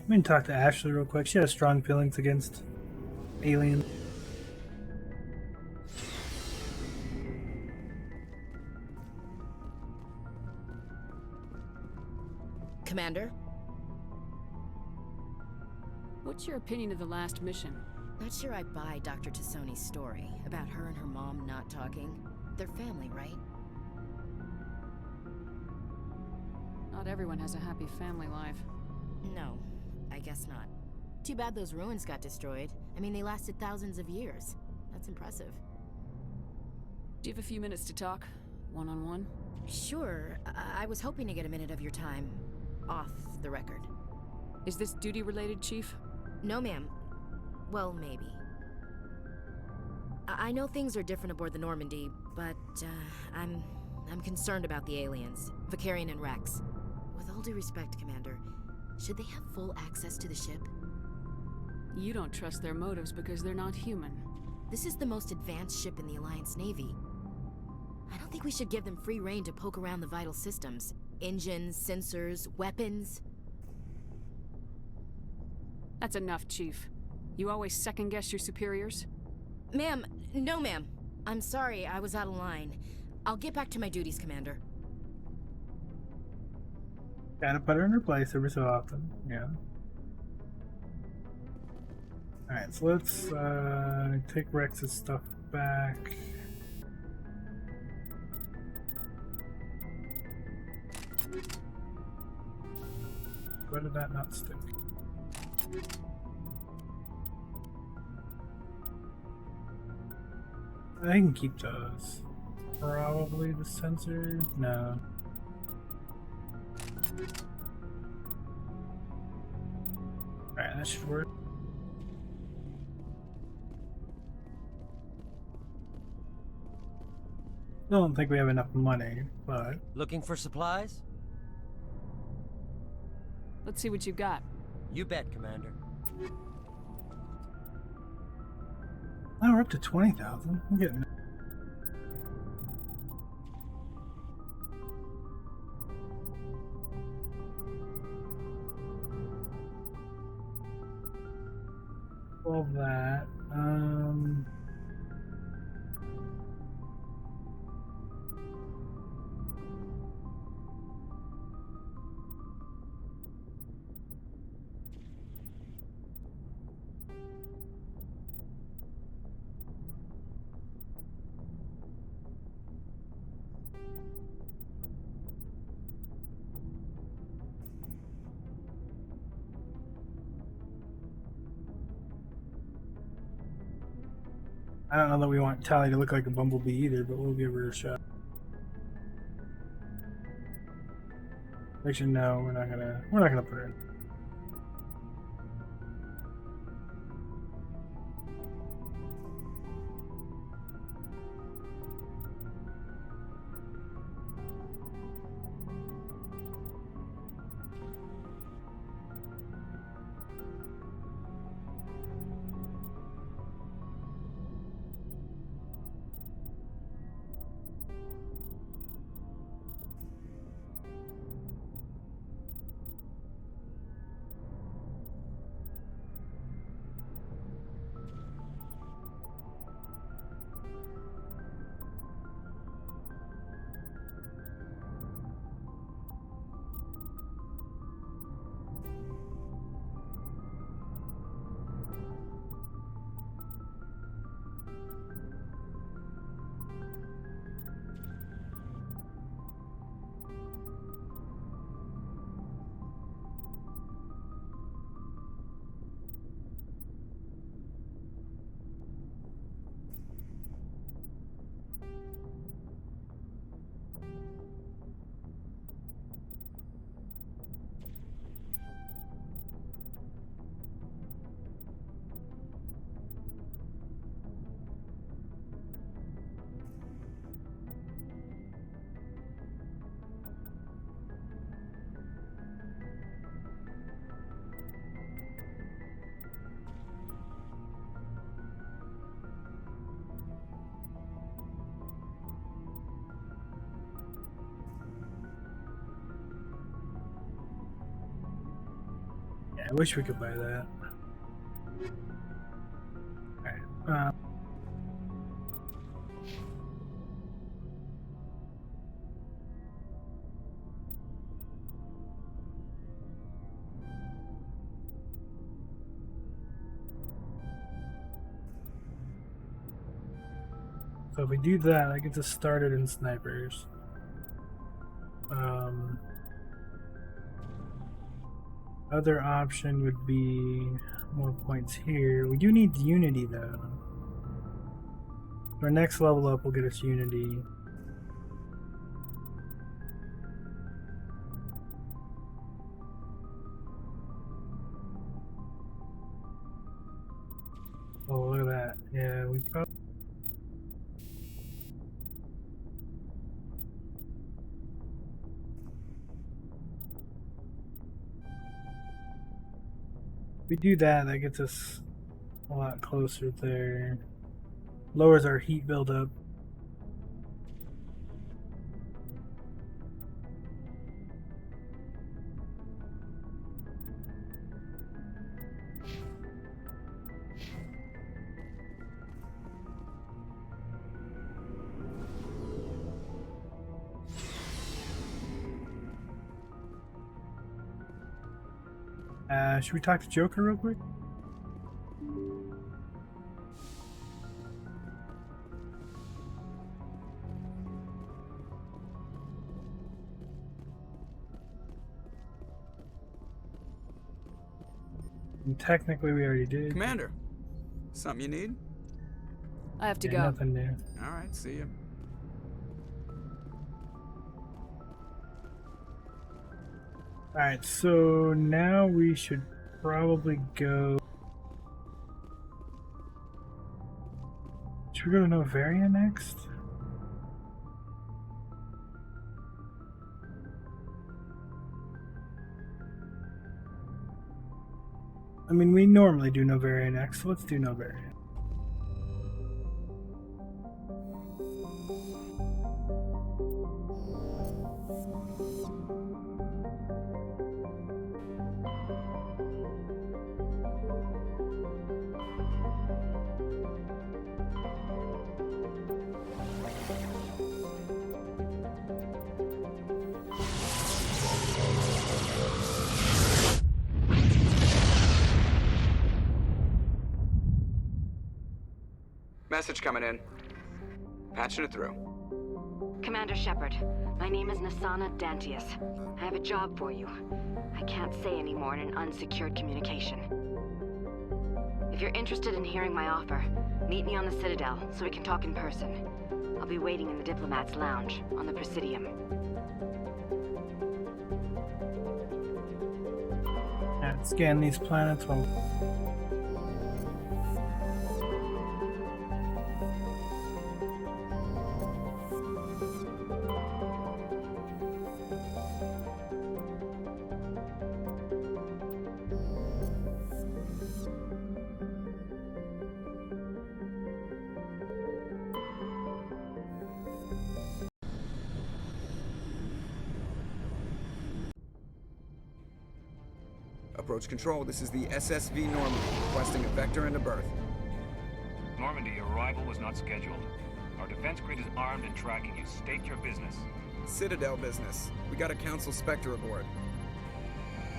I'm gonna talk to Ashley real quick. She has strong feelings against aliens. Commander? What's your opinion of the last mission? Not sure I buy Dr. Tassoni's story about her and her mom not talking. They're family, right? Not everyone has a happy family life. No, I guess not. Too bad those ruins got destroyed. I mean, they lasted thousands of years. That's impressive. Do you have a few minutes to talk? One-on-one? Sure. I was hoping to get a minute of your time off the record. Is this duty-related, Chief? No, ma'am. Well, maybe. I know things are different aboard the Normandy, but I'm concerned about the aliens, Vicarian and Rex. With all due respect, Commander, should they have full access to the ship? You don't trust their motives because they're not human. This is the most advanced ship in the Alliance Navy. I don't think we should give them free rein to poke around the vital systems. Engines, sensors, weapons. That's enough, Chief. You always second-guess your superiors? Ma'am, no ma'am. I'm sorry, I was out of line. I'll get back to my duties, Commander. Gotta put her in her place every so often, yeah. Alright, so let's take Rex's stuff back. Why did that not stick? I can keep those. Probably the sensor? No. Alright, that should work. I don't think we have enough money, but... Looking for supplies? Let's see what you've got. You bet, Commander. Oh, we're up to 20,000. I'm getting... all that. I don't know that we want Tally to look like a bumblebee either, but we'll give her a shot. Actually, no, we're not gonna put her in. I wish we could buy that. Alright. So if we do that, I get to start it in snipers. Other option would be more points here. We do need unity though. Our next level up will get us unity. Oh, look at that. Yeah, we probably. If we do that, that gets us a lot closer there. Lowers our heat buildup. Should we talk to Joker real quick? And technically, we already did. Commander, something you need? I have to Yeah, go. nothing new. All right, see you. Alright, so now we should probably go. Should we go to Novaria next? I mean, we normally do Novaria next, so let's do Novaria. Message coming in. Patching it through. Commander Shepard, my name is Nasana Dantius. I have a job for you. I can't say any more in an unsecured communication. If you're interested in hearing my offer, meet me on the Citadel so we can talk in person. I'll be waiting in the Diplomat's Lounge on the Presidium. Yeah, scan these planets while. Approach control, this is the SSV Normandy, requesting a vector and a berth. Normandy, your arrival was not scheduled. Our defense grid is armed and tracking you. State your business. Citadel business. We got a Council Spectre aboard.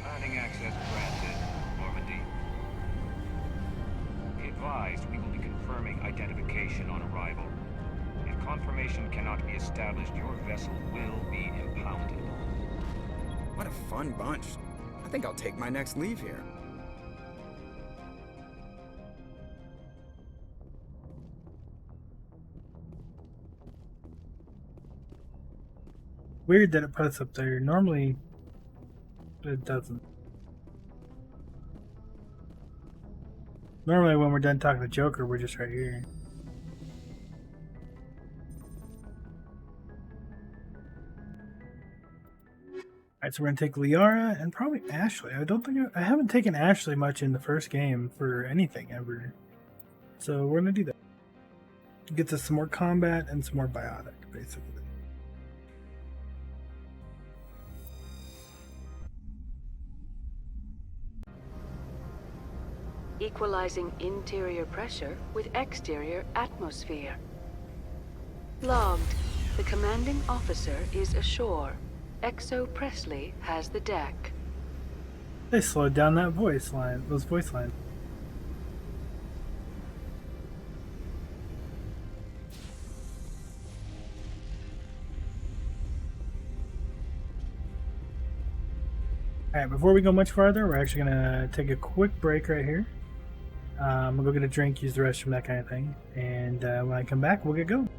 Landing access granted, Normandy. Be advised, we will be confirming identification on arrival. If confirmation cannot be established, your vessel will be impounded. What a fun bunch. I think I'll take my next leave here. Weird that it puts up there. Normally, it doesn't. Normally, when we're done talking to Joker, we're just right here. Alright, so we're gonna take Liara and probably Ashley. I haven't taken Ashley much in the first game for anything ever. So we're gonna do that. Gets us some more combat and some more biotic, basically. equalizing interior pressure with exterior atmosphere. Logged. The commanding officer is ashore. Exo Presley has the deck. They slowed down that voice line, those voice lines. Alright, before we go much farther, we're actually gonna take a quick break right here. We'll go get a drink, use the restroom, that kind of thing. And when I come back, we'll get going.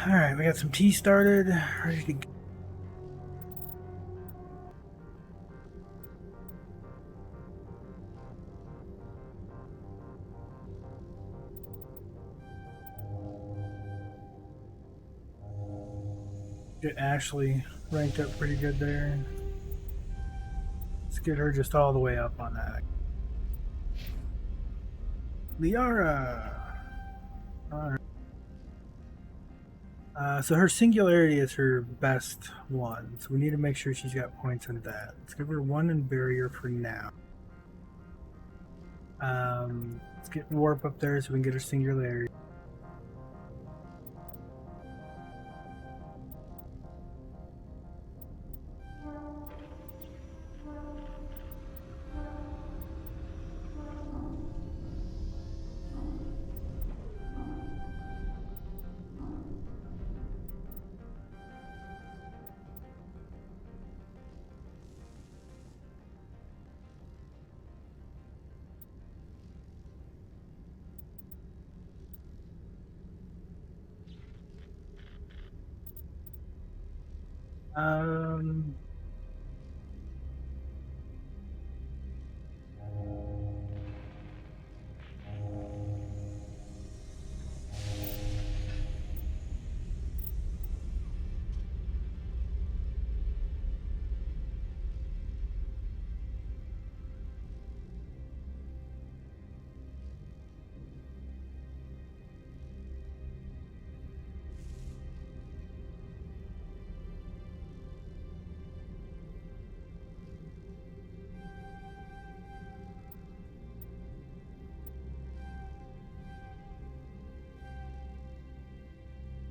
Alright, we got some tea started. Ready to go. Get Ashley ranked up pretty good there. Let's get her just all the way up on that. Liara! Alright. So her singularity is her best one, so we need to make sure she's got points in that. Let's give her 1 in barrier for now. Let's get warp up there so we can get her singularity.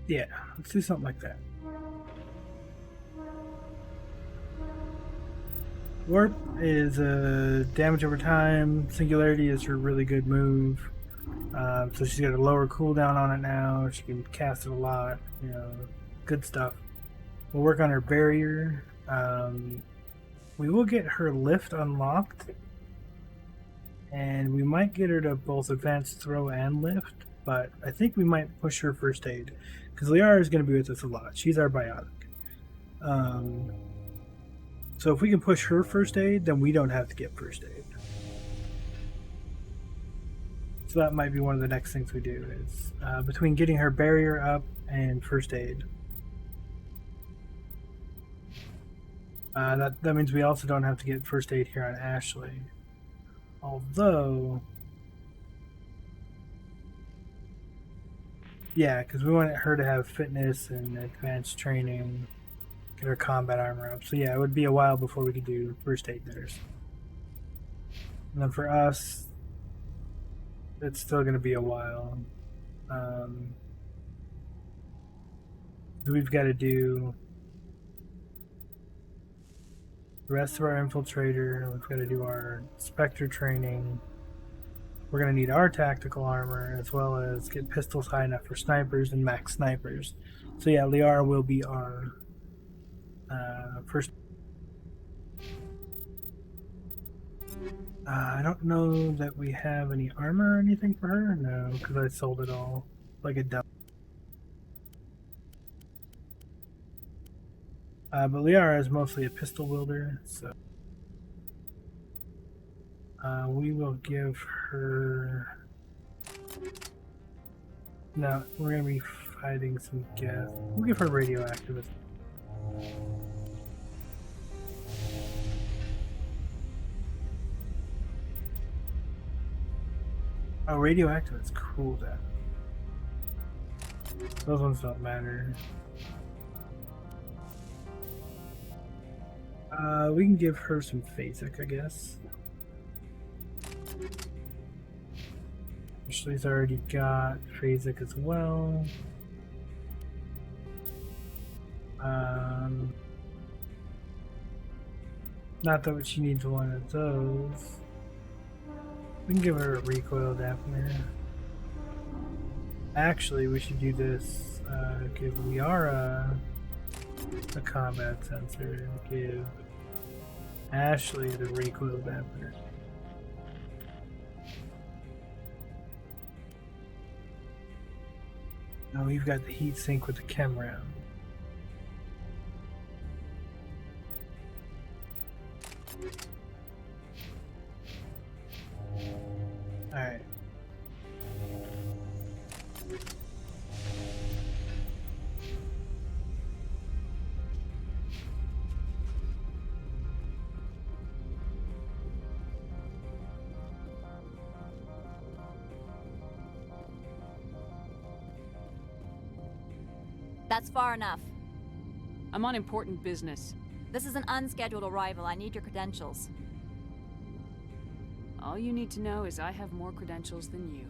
Yeah, let's do something like that. Warp is damage over time. Singularity is her really good move. So she's got a lower cooldown on it now. She can cast it a lot. You know, good stuff. We'll work on her barrier. We will get her lift unlocked. And we might get her to both advanced throw and lift. But I think we might push her first aid. Because Liara is going to be with us a lot. She's our biotic. So if we can push her first aid, then we don't have to get first aid. So that might be one of the next things we do is between getting her barrier up and first aid. That means we also don't have to get first aid here on Ashley. Although, yeah, because we want her to have fitness and advanced training, get her combat armor up. So yeah, it would be a while before we could do first aid theirs. And then for us, it's still going to be a while. We've got to do the rest of our infiltrator. We've got to do our Spectre training. We're going to need our tactical armor as well as get pistols high enough for snipers and max snipers. So yeah, Liara will be our first. I don't know that we have any armor or anything for her. No, because I sold it all like a dump. But Liara is mostly a pistol wielder, so we will give her. No, we're gonna be fighting some gas. We'll give her radioactivist. Oh, radioactivist's cool then. Those ones don't matter. We can give her some phasic, I guess. Ashley's already got phasic as well. Not that she needs one of those. We can give her a recoil dampener. Actually, we should do this. Give Liara a combat sensor and give Ashley the recoil dampener. Now we've got the heat sink with the chem round. Alright. That's far enough. I'm on important business. This is an unscheduled arrival. I need your credentials. All you need to know is I have more credentials than you.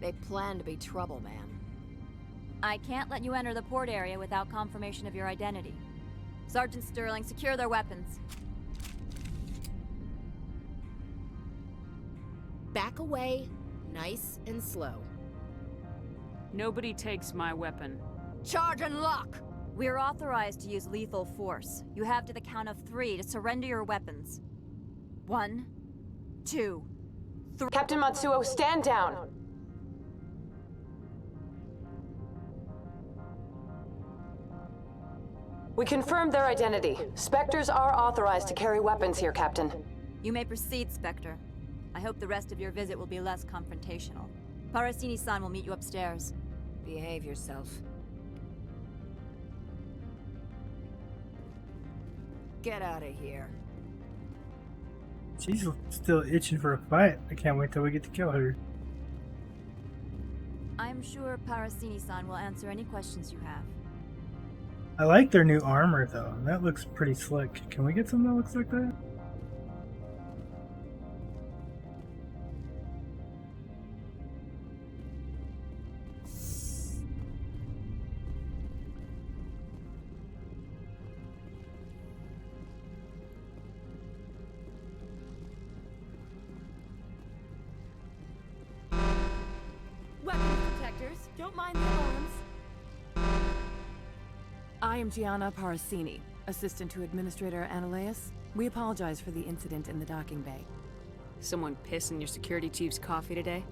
They plan to be trouble, ma'am. I can't let you enter the port area without confirmation of your identity. Sergeant Sterling, secure their weapons. Back away, nice and slow. Nobody takes my weapon. Charge and lock! We're authorized to use lethal force. You have to the count of 3 to surrender your weapons. 1, 2, 3. Captain Matsuo, stand down! We confirmed their identity. Spectres are authorized to carry weapons here, Captain. You may proceed, Spectre. I hope the rest of your visit will be less confrontational. Parasini-san will meet you upstairs. Behave yourself. Get out of here. She's still itching for a fight. I can't wait till we get to kill her. I'm sure Parasini-san will answer any questions you have. I like their new armor though. That looks pretty slick. Can we get something that looks like that? Weapons detectors, don't mind the alarms. I am Gianna Parasini, assistant to Administrator Ananias. We apologize for the incident in the docking bay. Someone piss in your security chief's coffee today?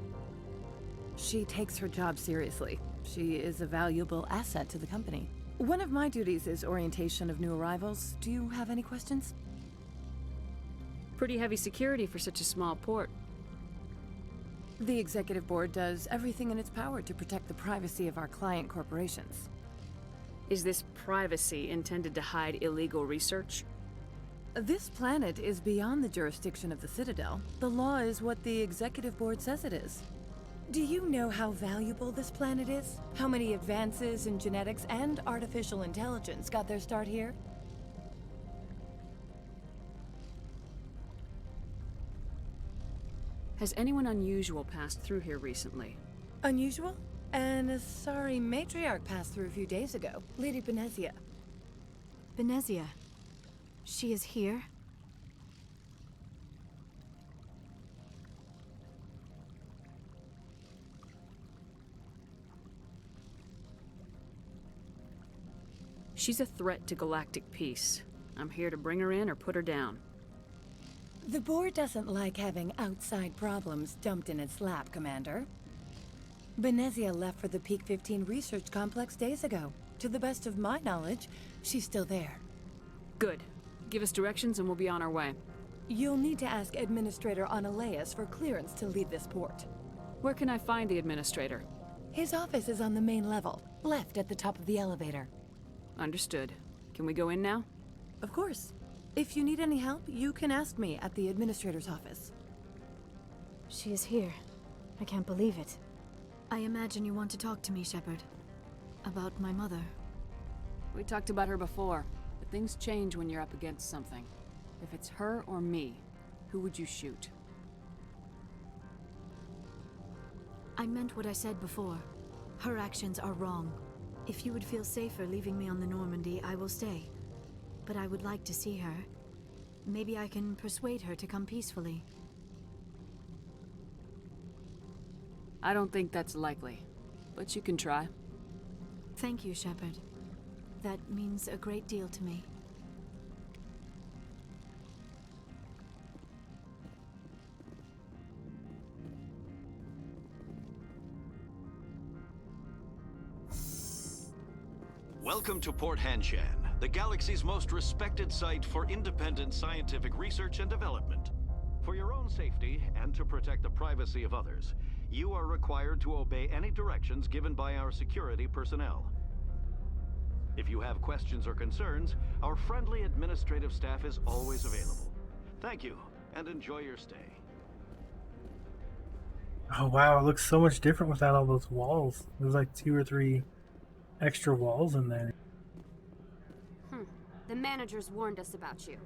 She takes her job seriously. She is a valuable asset to the company. One of my duties is orientation of new arrivals. Do you have any questions? Pretty heavy security for such a small port. The Executive Board does everything in its power to protect the privacy of our client corporations. Is this privacy intended to hide illegal research? This planet is beyond the jurisdiction of the Citadel. The law is what the Executive Board says it is. Do you know how valuable this planet is? How many advances in genetics and artificial intelligence got their start here? Has anyone unusual passed through here recently? Unusual? And a sorry matriarch passed through a few days ago. Lady Benezia. Benezia? She is here? She's a threat to galactic peace. I'm here to bring her in or put her down. The board doesn't like having outside problems dumped in its lap, Commander. Benezia left for the Peak 15 research complex days ago. To the best of my knowledge, she's still there. Good. Give us directions and we'll be on our way. You'll need to ask Administrator Ananias for clearance to leave this port. Where can I find the Administrator? His office is on the main level, left at the top of the elevator. Understood. Can we go in now? Of course. If you need any help, you can ask me at the Administrator's office. She is here. I can't believe it. I imagine you want to talk to me, Shepard. About my mother. We talked about her before, but things change when you're up against something. If it's her or me, who would you shoot? I meant what I said before. Her actions are wrong. If you would feel safer leaving me on the Normandy, I will stay. But I would like to see her. Maybe I can persuade her to come peacefully. I don't think that's likely, but you can try. Thank you, Shepard. That means a great deal to me. Welcome to Port Hanshan, the galaxy's most respected site for independent scientific research and development. For your own safety and to protect the privacy of others, you are required to obey any directions given by our security personnel. If you have questions or concerns, our friendly administrative staff is always available. Thank you, and enjoy your stay. Oh wow, it looks so much different without all those walls. There's like 2 or 3 extra walls in there. The managers warned us about you.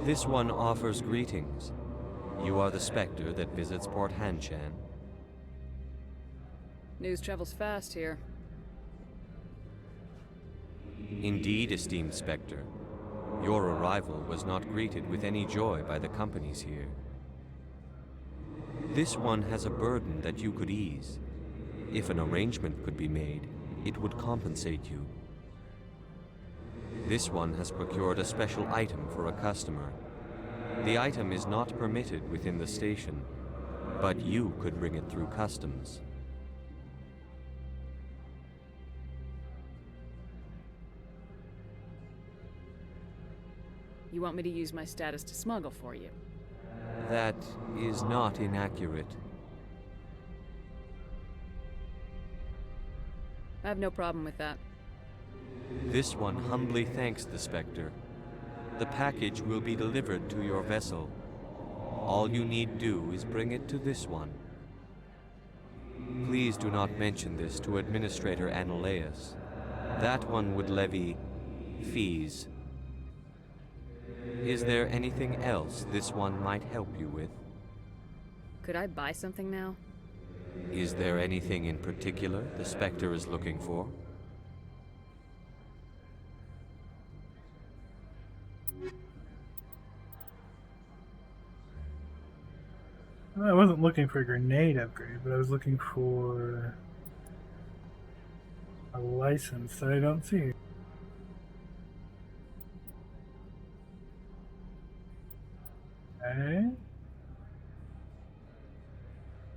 This one offers greetings. You are the Spectre that visits Port Hanshan. News travels fast here. Indeed, esteemed Spectre. Your arrival was not greeted with any joy by the companies here. This one has a burden that you could ease. If an arrangement could be made, it would compensate you. This one has procured a special item for a customer. The item is not permitted within the station, but you could bring it through customs. You want me to use my status to smuggle for you? That is not inaccurate. I have no problem with that. This one humbly thanks the Spectre. The package will be delivered to your vessel. All you need do is bring it to this one. Please do not mention this to Administrator Annaleus. That one would levy fees. Is there anything else this one might help you with? Could I buy something now? Is there anything in particular the Spectre is looking for? I wasn't looking for a grenade upgrade, but I was looking for a license that I don't see. Okay.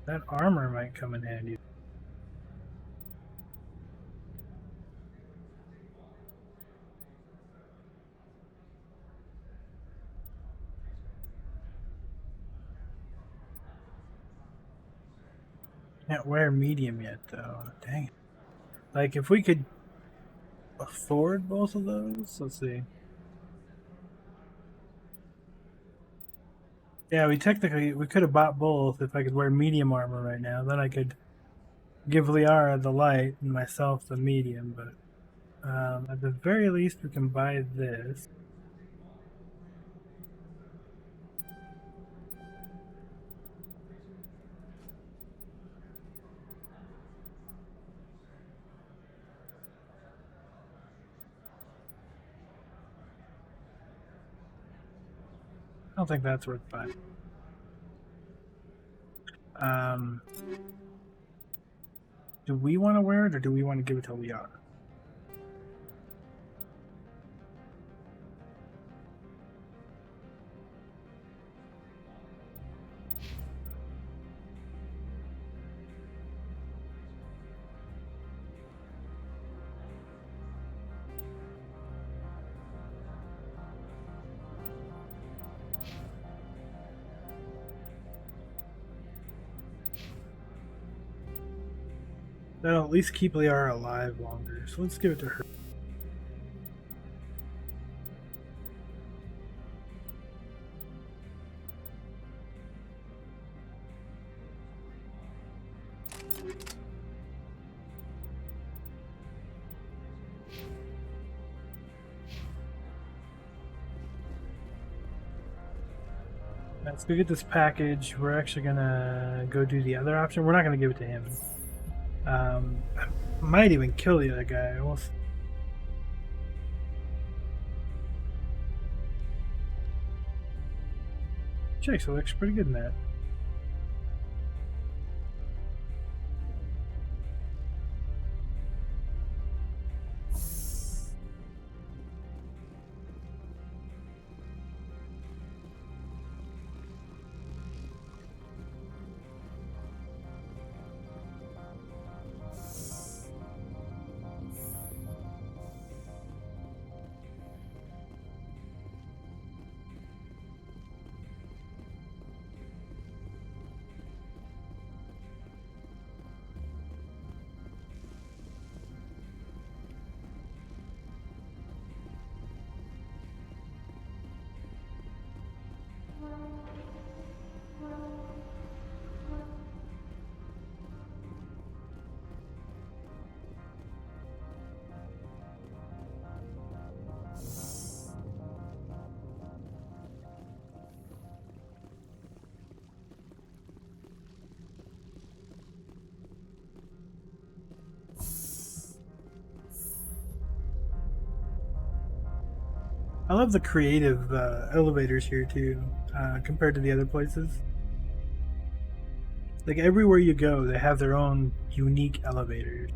That armor might come in handy. Can't wear medium yet, though. Dang it. Like, if we could afford both of those, let's see. Yeah, we could have bought both if I could wear medium armor right now. Then I could give Liara the light and myself the medium, but at the very least we can buy this. I don't think that's worth buying. Do we want to wear it, or do we want to give it to Liara? That'll at least keep Liara alive longer, so let's give it to her. Let's go get this package. We're actually gonna go do the other option. We're not gonna give it to him. I might even kill the other guy. We'll see. Jake, so looks pretty good in that. I love the creative elevators here too, compared to the other places. Like everywhere you go, they have their own unique elevators.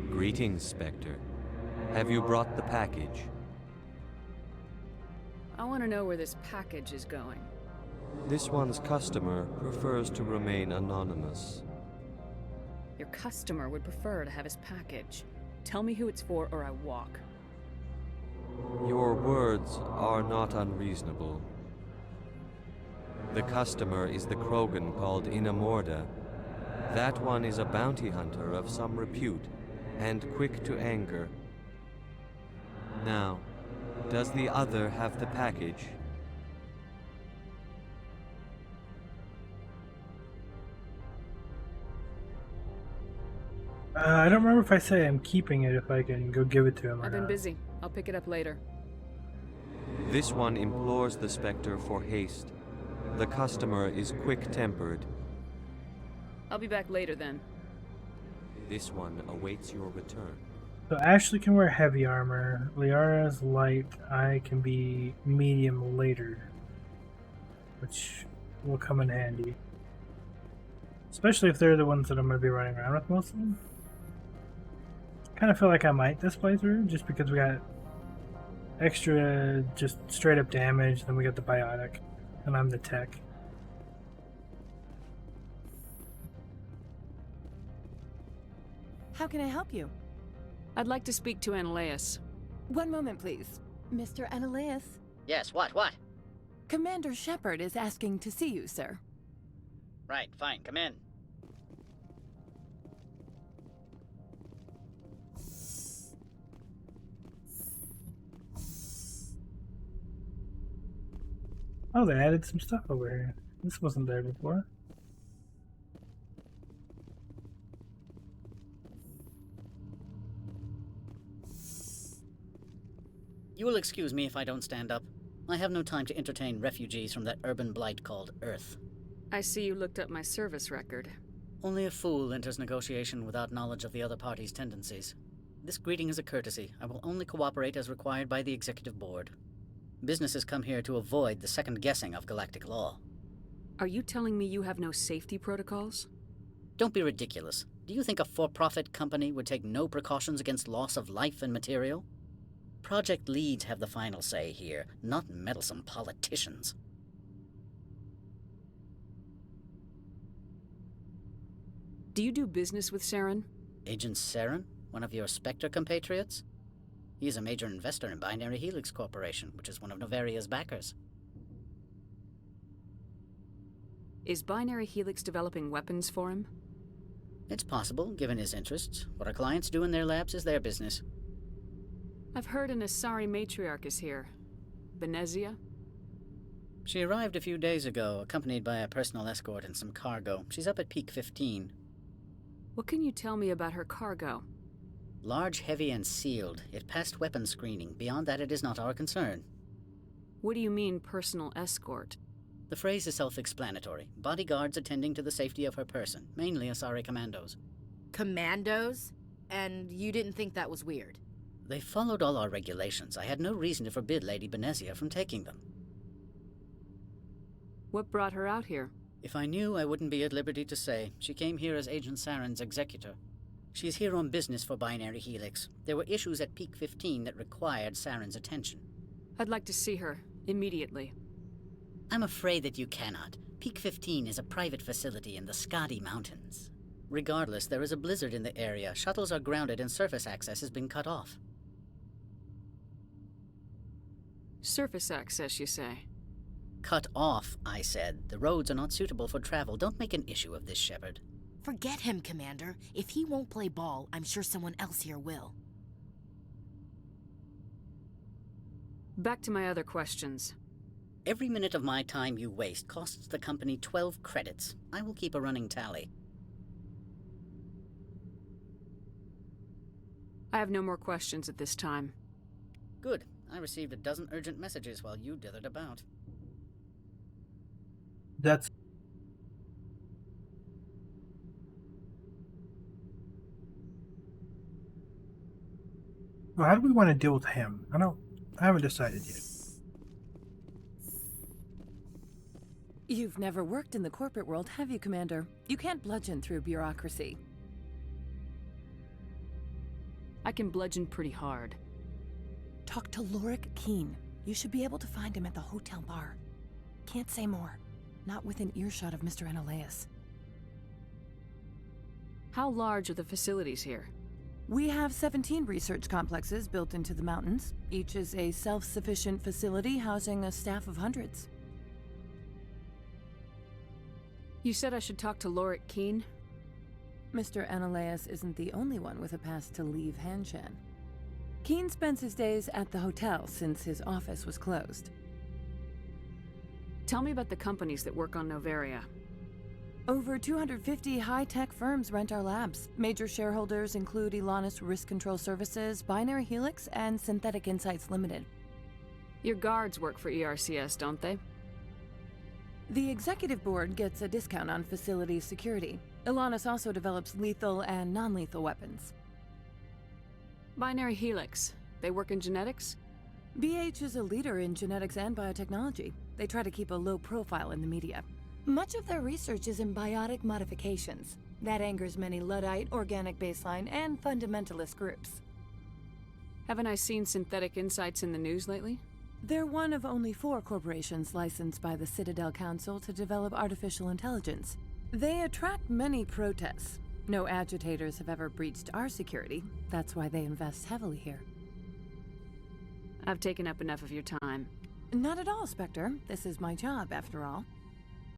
Greetings, Spectre. Have you brought the package? I want to know where this package is going. This one's customer prefers to remain anonymous. Your customer would prefer to have his package. Tell me who it's for or I walk. Your words are not unreasonable. The customer is the Krogan called Inamorda. That one is a bounty hunter of some repute, and quick to anger. Now, does the other have the package? I don't remember if I say I'm keeping it, if I can go give it to him or I've been not. busy. I'll pick it up later. This one implores the Spectre for haste. The customer is quick-tempered. I'll be back later then. This one awaits your return. So Ashley can wear heavy armor, Liara's light, I can be medium later. Which will come in handy. Especially if they're the ones that I'm going to be running around with mostly. Kind of feel like I might this playthrough, just because we got extra, just straight up damage, then we got the biotic, and I'm the tech. How can I help you? I'd like to speak to Analeas. One moment, please. Mr. Analeas? Yes, what? Commander Shepard is asking to see you, sir. Right, fine, come in. Oh, they added some stuff over here. This wasn't there before. You will excuse me if I don't stand up. I have no time to entertain refugees from that urban blight called Earth. I see you looked up my service record. Only a fool enters negotiation without knowledge of the other party's tendencies. This greeting is a courtesy. I will only cooperate as required by the Executive Board. Businesses come here to avoid the second guessing of galactic law. Are you telling me you have no safety protocols? Don't be ridiculous. Do you think a for-profit company would take no precautions against loss of life and material? Project leads have the final say here, not meddlesome politicians. Do you do business with Saren? Agent Saren? One of your Spectre compatriots? He is a major investor in Binary Helix Corporation, which is one of Novaria's backers. Is Binary Helix developing weapons for him? It's possible, given his interests. What our clients do in their labs is their business. I've heard an Asari matriarch is here. Benezia? She arrived a few days ago, accompanied by a personal escort and some cargo. She's up at Peak 15. What can you tell me about her cargo? Large, heavy, and sealed. It passed weapons screening. Beyond that, it is not our concern. What do you mean, personal escort? The phrase is self-explanatory. Bodyguards attending to the safety of her person, mainly Asari commandos. Commandos? And you didn't think that was weird? They followed all our regulations. I had no reason to forbid Lady Benezia from taking them. What brought her out here? If I knew, I wouldn't be at liberty to say. She came here as Agent Saren's executor. She's here on business for Binary Helix. There were issues at Peak 15 that required Saren's attention. I'd like to see her, immediately. I'm afraid that you cannot. Peak 15 is a private facility in the Skadi Mountains. Regardless, there is a blizzard in the area. Shuttles are grounded and surface access has been cut off. Surface access, you say? Cut off, I said. The roads are not suitable for travel. Don't make an issue of this, Shepard. Forget him, Commander. If he won't play ball, I'm sure someone else here will. Back to my other questions. Every minute of my time you waste costs the company 12 credits. I will keep a running tally. I have no more questions at this time. Good. I received a dozen urgent messages while you dithered about. That's... Well, how do we want to deal with him? I haven't decided yet. You've never worked in the corporate world, have you, Commander? You can't bludgeon through bureaucracy. I can bludgeon pretty hard. Talk to Lorik Keene. You should be able to find him at the hotel bar. Can't say more. Not within earshot of Mr. Analaeus. How large are the facilities here? We have 17 research complexes built into the mountains. Each is a self-sufficient facility housing a staff of hundreds. You said I should talk to Lorik Keene? Mr. Analaeus isn't the only one with a pass to leave Hanshan. Keene spends his days at the hotel since his office was closed. Tell me about the companies that work on Noveria. Over 250 high-tech firms rent our labs. Major shareholders include Elanus Risk Control Services, Binary Helix, and Synthetic Insights Limited. Your guards work for ERCS, don't they? The executive board gets a discount on facility security. Elanus also develops lethal and non-lethal weapons. Binary Helix. They work in genetics? BH is a leader in genetics and biotechnology. They try to keep a low profile in the media. Much of their research is in biotic modifications. That angers many Luddite, organic baseline, and fundamentalist groups. Haven't I seen Synthetic Insights in the news lately? They're one of only 4 corporations licensed by the Citadel Council to develop artificial intelligence. They attract many protests. No agitators have ever breached our security. That's why they invest heavily here. I've taken up enough of your time. Not at all, Spectre. This is my job, after all.